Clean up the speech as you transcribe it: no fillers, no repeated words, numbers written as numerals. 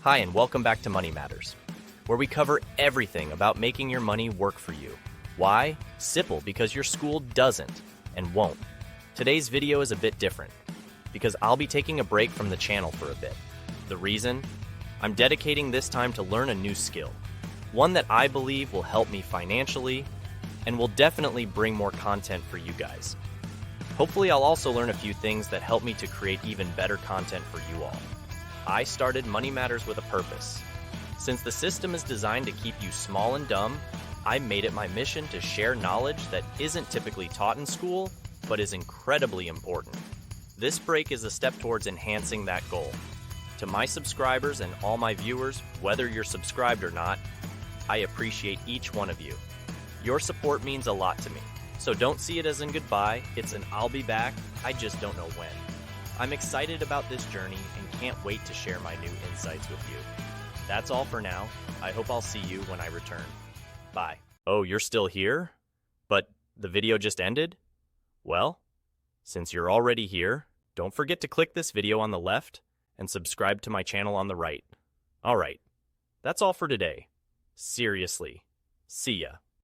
Hi, and welcome back to Money Matters, where we cover everything about making your money work for you. Why? Simple, because your school doesn't and won't. Today's video is a bit different, because I'll be taking a break from the channel for a bit. The reason? I'm dedicating this time to learn a new skill, one that I believe will help me financially and will definitely bring more content for you guys. Hopefully, I'll also learn a few things that help me to create even better content for you all. I started Money Matters with a purpose. Since the system is designed to keep you small and dumb, I made it my mission to share knowledge that isn't typically taught in school, but is incredibly important. This break is a step towards enhancing that goal. To my subscribers and all my viewers, whether you're subscribed or not, I appreciate each one of you. Your support means a lot to me, so don't see it as a goodbye, it's an I'll be back, I just don't know when. I'm excited about this journey and can't wait to share my new insights with you. That's all for now. I hope I'll see you when I return. Bye. Oh, you're still here? But the video just ended? Well, since you're already here, don't forget to click this video on the left and subscribe to my channel on the right. All right, that's all for today. Seriously, see ya.